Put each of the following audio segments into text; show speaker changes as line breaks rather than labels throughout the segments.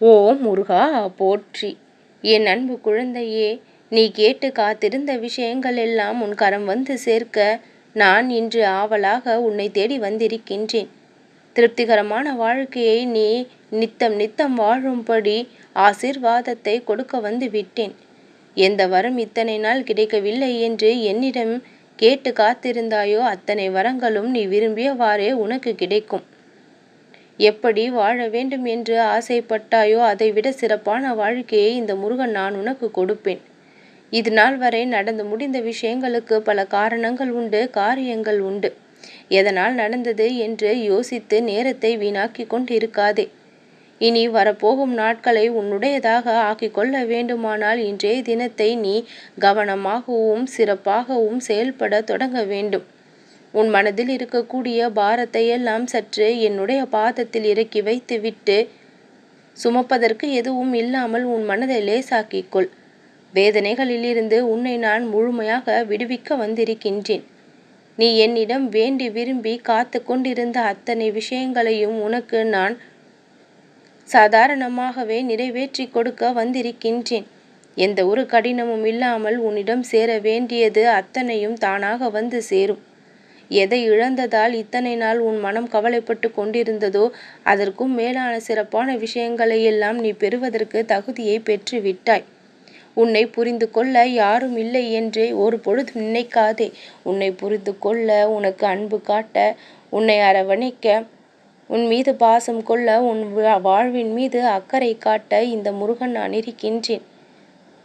ஓ முருகா போற்றி! என் அன்பு குழந்தையே, நீ கேட்டு காத்திருந்த விஷயங்கள் எல்லாம் உன் கரம் வந்து சேர்க்க நான் இன்று ஆவலாக உன்னை தேடி வந்திருக்கின்றேன். திருப்திகரமான வாழ்க்கையை நீ நித்தம் நித்தம் வாழும்படி ஆசீர்வாதத்தை கொடுக்க வந்து விட்டேன். எந்த வரம் இத்தனை நாள் கிடைக்கவில்லை என்று என்னிடம் கேட்டு காத்திருந்தாயோ அத்தனை வரங்களும் நீ விரும்பியவாறே உனக்கு கிடைக்கும். எப்படி வாழ வேண்டும் என்று ஆசைப்பட்டாயோ அதைவிட சிறப்பான வாழ்க்கையை இந்த முருகன் நான் உனக்கு கொடுப்பேன். இது நாள் வரை நடந்து முடிந்த விஷயங்களுக்கு பல காரணங்கள் உண்டு, காரியங்கள் உண்டு. எதனால் நடந்தது என்று யோசித்து நேரத்தை வீணாக்கி கொண்டிருக்காதே. இனி வரப்போகும் நாட்களை உன்னுடையதாக ஆக்கிக் கொள்ள வேண்டுமானால் இன்றைய தினத்தை நீ கவனமாகவும் சிறப்பாகவும் செயல்பட தொடங்க வேண்டும். உன் மனதில் இருக்கக்கூடிய பாரத்தை எல்லாம் சற்று என்னுடைய பாதத்தில் இறக்கி வைத்துவிட்டு சுமப்பதற்கு எதுவும் இல்லாமல் உன் மனதை லேசாக்கிக்கொள். வேதனைகளிலிருந்து உன்னை நான் முழுமையாக விடுவிக்க வந்திருக்கின்றேன். நீ என்னிடம் வேண்டி விரும்பி காத்து கொண்டிருந்த அத்தனை விஷயங்களையும் உனக்கு நான் சாதாரணமாகவே நிறைவேற்றி கொடுக்க வந்திருக்கின்றேன். எந்த ஒரு கடினமும் இல்லாமல் உன்னிடம் சேர வேண்டியது அத்தனையும் தானாக வந்து சேரும். எதை இழந்ததால் இத்தனை நாள் உன் மனம் கவலைப்பட்டு கொண்டிருந்ததோ அதற்கும் மேலான சிறப்பான விஷயங்களை எல்லாம் நீ பெறுவதற்கு தகுதியை பெற்று விட்டாய். உன்னை புரிந்து கொள்ள யாரும் இல்லை என்றே ஒரு பொழுதும் நினைக்காதே. உன்னை புரிந்து கொள்ள, உனக்கு அன்பு காட்ட, உன்னை அரவணைக்க, உன் மீது பாசம் கொள்ள, உன் வாழ்வின் மீது அக்கறை காட்ட இந்த முருகன் நான் இருக்கின்றேன்.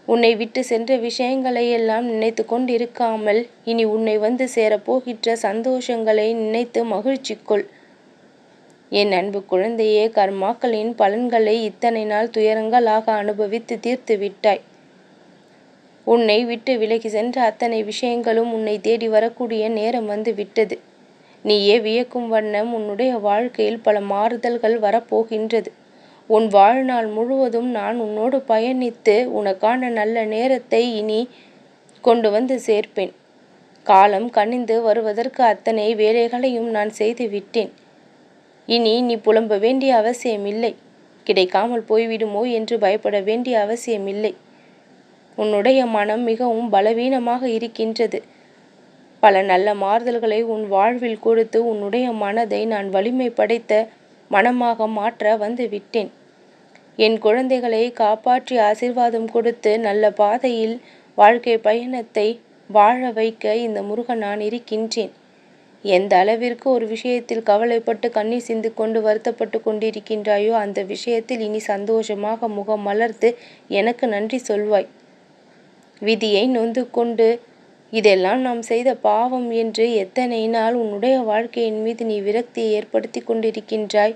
உன்னை விட்டு சென்ற விஷயங்களை எல்லாம் நினைத்து கொண்டிருக்காமல் இனி உன்னை வந்து சேரப்போகின்ற சந்தோஷங்களை நினைத்து மகிழ்ச்சிக்கொள். என் அன்பு குழந்தையே, கர்மாக்களின் பலன்களை இத்தனை நாள் துயரங்களாக அனுபவித்து தீர்த்து விட்டாய். உன்னை விட்டு விலகி சென்ற அத்தனை விஷயங்களும் உன்னை தேடி வரக்கூடிய நேரம் வந்து விட்டது. நீயே வியக்கும் வண்ணம் உன்னுடைய வாழ்க்கையில் பல மாறுதல்கள் வரப்போகின்றது. உன் வாழ்நாள் முழுவதும் நான் உன்னோடு பயணித்து உனக்கான நல்ல நேரத்தை இனி கொண்டு வந்து சேர்ப்பேன். காலம் கனிந்து வருவதற்கு அத்தனை வேலைகளையும் நான் செய்து விட்டேன். இனி நீ புலம்ப வேண்டிய அவசியமில்லை. கிடைக்காமல் போய்விடுமோ என்று பயப்பட வேண்டிய அவசியமில்லை. உன்னுடைய மனம் மிகவும் பலவீனமாக இருக்கின்றது. பல நல்ல மாறுதல்களை உன் வாழ்வில் கொடுத்து உன்னுடைய மனதை நான் வலிமை படைத்த மனமாக மாற்ற வந்து விட்டேன். என் குழந்தைகளை காப்பாற்றி ஆசீர்வாதம் கொடுத்து நல்ல பாதையில் வாழ்க்கை பயணத்தை வாழ வைக்க இந்த முருகன் நான் இருக்கின்றேன். எந்த அளவிற்கு ஒரு விஷயத்தில் கவலைப்பட்டு கண்ணீர் சிந்து கொண்டு வருத்தப்பட்டு கொண்டிருக்கின்றாயோ அந்த விஷயத்தில் இனி சந்தோஷமாக முகம் மலர்த்து எனக்கு நன்றி சொல்வாய். விதியை நொந்து கொண்டு இதெல்லாம் நாம் செய்த பாவம் என்று எத்தனை நாள் உன்னுடைய வாழ்க்கையின் மீது நீ விரக்தியை ஏற்படுத்தி கொண்டிருக்கின்றாய்.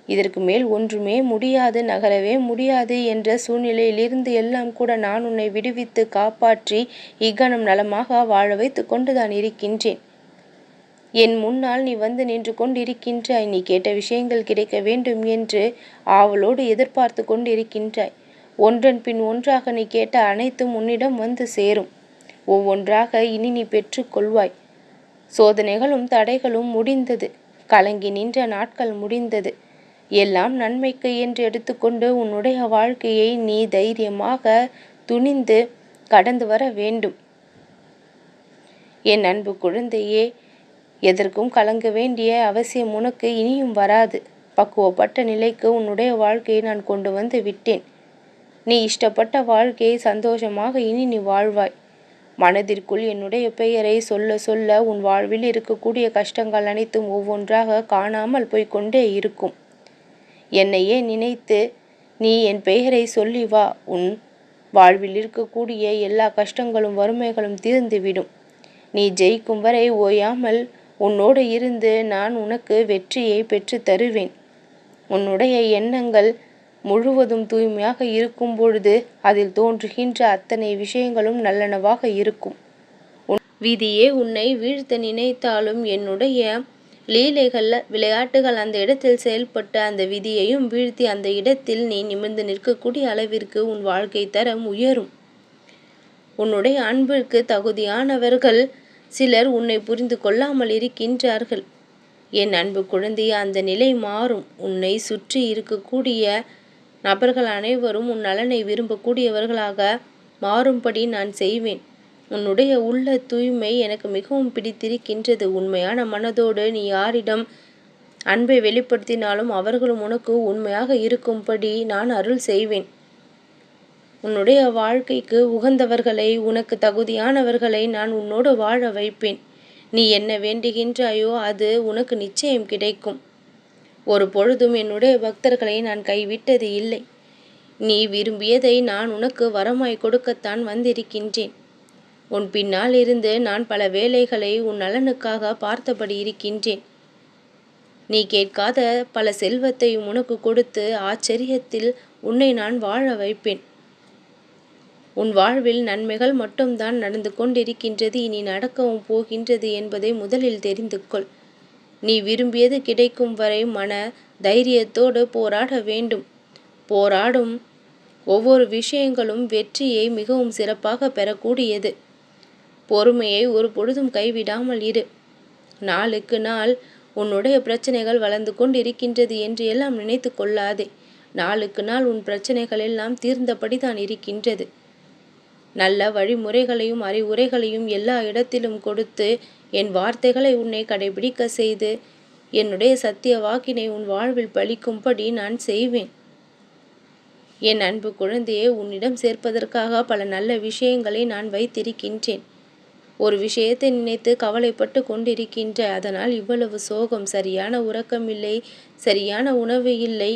இதற்கு மேல் ஒன்றுமே முடியாது, நகரவே முடியாது என்ற சூழ்நிலையிலிருந்து எல்லாம் கூட நான் உன்னை விடுவித்து காப்பாற்றி இக்கணம் நலமாக வாழ வைத்து கொண்டுதான் இருக்கின்றேன். என் முன்னால் நீ வந்து நின்று கொண்டிருக்கின்றாய். நீ கேட்ட விஷயங்கள் கிடைக்க வேண்டும் என்று ஆவலோடு எதிர்பார்த்து கொண்டிருக்கின்றாய். ஒன்றன் பின் ஒன்றாக நீ கேட்ட அனைத்தும் உன்னிடம் வந்து சேரும். ஒவ்வொன்றாக இனி நீ பெற்று கொள்வாய். சோதனைகளும் தடைகளும் முடிந்தது. கலங்கி நின்ற நாட்கள் முடிந்தது. எல்லாம் நன்மைக்கு என்று எடுத்துக்கொண்டு உன்னுடைய வாழ்க்கையை நீ தைரியமாக துணிந்து கடந்து வர வேண்டும். என் அன்பு குழந்தையே, எதற்கும் கலங்க வேண்டிய அவசியம் உனக்கு இனியும் வராது. பக்குவப்பட்ட நிலைக்கு உன்னுடைய வாழ்க்கையை நான் கொண்டு வந்து விட்டேன். நீ இஷ்டப்பட்ட வாழ்க்கையை சந்தோஷமாக இனி நீ வாழ்வாய். மனதிற்குள் என்னுடைய பெயரை சொல்ல சொல்ல உன் வாழ்வில் இருக்கக்கூடிய கஷ்டங்கள் அனைத்தும் ஒவ்வொன்றாக காணாமல் போய்கொண்டே இருக்கும். என்னையே நினைத்து நீ என் பெயரை சொல்லி வா. உன் வாழ்வில் இருக்கக்கூடிய எல்லா கஷ்டங்களும் வறுமைகளும் தீர்ந்துவிடும். நீ ஜெயிக்கும் வரை ஓயாமல் உன்னோடு இருந்து நான் உனக்கு வெற்றியை பெற்று தருவேன். உன்னுடைய எண்ணங்கள் முழுவதும் தூய்மையாக இருக்கும் பொழுது அதில் தோன்றுகின்ற அத்தனை விஷயங்களும் நல்லனவாக இருக்கும். விதியே உன்னை வீழ்த்த நினைத்தாலும் என்னுடைய லீலைகள் விளையாட்டுகள் அந்த இடத்தில் செயல்பட்டு அந்த விதியையும் வீழ்த்தி அந்த இடத்தில் நீ நிமிர்ந்து நிற்கக்கூடிய அளவிற்கு உன் வாழ்க்கை தரம் உயரும். உன்னுடைய அன்பிற்கு தகுதியானவர்கள் சிலர் உன்னை புரிந்து கொள்ளாமல் இருக்கின்றார்கள். என் அன்பு குழந்தைய, அந்த நிலை மாறும். உன்னை சுற்றி இருக்கக்கூடிய நபர்கள் அனைவரும் உன் நலனை விரும்பக்கூடியவர்களாக மாறும்படி நான் செய்வேன். உன்னுடைய உள்ள தூய்மை எனக்கு மிகவும் பிடித்திருக்கின்றது. உண்மையான மனதோடு நீ யாரிடம் அன்பை வெளிப்படுத்தினாலும் அவர்களும் உனக்கு உண்மையாக இருக்கும்படி நான் அருள் செய்வேன். உன்னுடைய வாழ்க்கைக்கு உகந்தவர்களை, உனக்கு தகுதியானவர்களை நான் உன்னோடு வாழ வைப்பேன். நீ என்ன வேண்டுகின்றாயோ அது உனக்கு நிச்சயம் கிடைக்கும். ஒரு பொழுதும் என்னுடைய பக்தர்களை நான் கைவிட்டது இல்லை. நீ விரும்பியதை நான் உனக்கு வரமாய் கொடுக்கத்தான் வந்திருக்கின்றேன். உன் பின்னால் இருந்து நான் பல வேலைகளை உன் நலனுக்காக பார்த்தபடி இருக்கின்றேன். நீ கேட்காத பல செல்வத்தையும் உனக்கு கொடுத்து ஆச்சரியத்தில் உன்னை நான் வாழ வைப்பேன். உன் வாழ்வில் நன்மைகள் மட்டும்தான் நடந்து கொண்டிருக்கின்றது, இனி நடக்கவும் போகின்றது என்பதை முதலில் தெரிந்து கொள். நீ விரும்பியது கிடைக்கும் வரை மன தைரியத்தோடு போராட வேண்டும். போராடும் ஒவ்வொரு விஷயங்களும் வெற்றியை மிகவும் சிறப்பாக பெறக்கூடியது. பொறுமையை ஒரு பொழுதும் கைவிடாமல் இரு. நாளுக்கு நாள் உன்னுடைய பிரச்சனைகள் வளர்ந்து கொண்டிருக்கின்றது என்று எல்லாம் நினைத்து கொள்ளாதே. நாளுக்கு நாள் உன் பிரச்சனைகள் எல்லாம் தீர்ந்தபடிதான் இருக்கின்றது. நல்ல வழிமுறைகளையும் அறிவுரைகளையும் எல்லா இடத்திலும் கொடுத்து என் வார்த்தைகளை உன்னை கடைபிடிக்க செய்து என்னுடைய சத்திய வாக்கினை உன் வாழ்வில் பலிக்கும்படி நான் செய்வேன். என் அன்பு குழந்தையை உன்னிடம் சேர்ப்பதற்காக பல நல்ல விஷயங்களை நான் வைத்திருக்கின்றேன். ஒரு விஷயத்தை நினைத்து கவலைப்பட்டு கொண்டிருக்கின்ற, அதனால் இவ்வளவு சோகம். சரியான உறக்கம் இல்லை, சரியான உணவு இல்லை,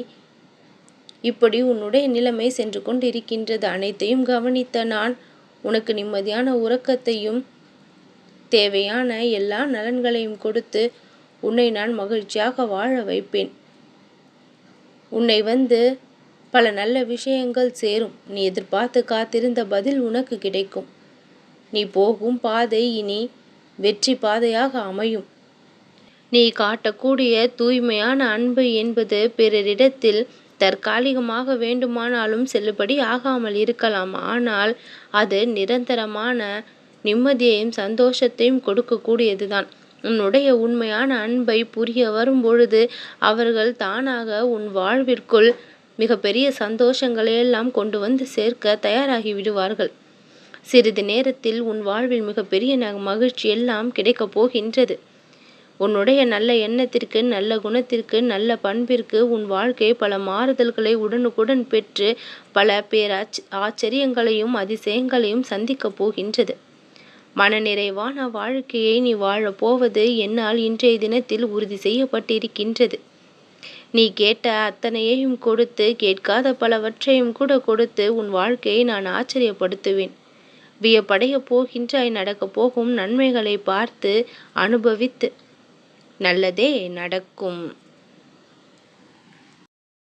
இப்படி உன்னுடைய நிலைமை சென்று கொண்டிருக்கின்றது. அனைத்தையும் கவனித்த நான் உனக்கு நிம்மதியான உறக்கத்தையும் தேவையான எல்லா நலன்களையும் கொடுத்து உன்னை நான் மகிழ்ச்சியாக வாழ வைப்பேன். உன்னை பல நல்ல விஷயங்கள் சேரும். நீ எதிர்பார்த்து காத்திருந்த பதில் உனக்கு கிடைக்கும். நீ போகும் பாதை இனி வெற்றி பாதையாக அமையும். நீ காட்டக்கூடிய தூய்மையான அன்பு என்பது பிறரிடத்தில் தற்காலிகமாக வேண்டுமானாலும் செல்லுபடி ஆகாமல் இருக்கலாம். ஆனால் அது நிரந்தரமான நிம்மதியையும் சந்தோஷத்தையும் கொடுக்கக்கூடியதுதான். உன்னுடைய உண்மையான அன்பை புரிய வரும் பொழுது அவர்கள் தானாக உன் வாழ்விற்குள் மிகப்பெரிய சந்தோஷங்களை எல்லாம் கொண்டு வந்து சேர்க்க தயாராகி விடுவார்கள். சிறிது நேரத்தில் உன் வாழ்வில் மிகப்பெரிய மகிழ்ச்சி எல்லாம் கிடைக்கப் போகின்றது. உன்னுடைய நல்ல எண்ணத்திற்கு, நல்ல குணத்திற்கு, நல்ல பண்பிற்கு உன் வாழ்க்கை பல மாறுதல்களை உடனுக்குடன் பெற்று பல ஆச்சரியங்களையும் அதிசயங்களையும் சந்திக்கப் போகின்றது. மனநிறைவான வாழ்க்கையை நீ வாழப்போவது என்னால் இன்றைய தினத்தில் உறுதி செய்யப்பட்டிருக்கின்றது. நீ கேட்ட அத்தனையையும் கொடுத்து, கேட்காத பலவற்றையும் கூட கொடுத்து உன் வாழ்க்கையை நான் ஆச்சரியப்படுத்துவேன். வியப்படைய போகின்றாய். நடக்கப் போகும் நன்மைகளை பார்த்து அனுபவித்து நல்லதே நடக்கும்.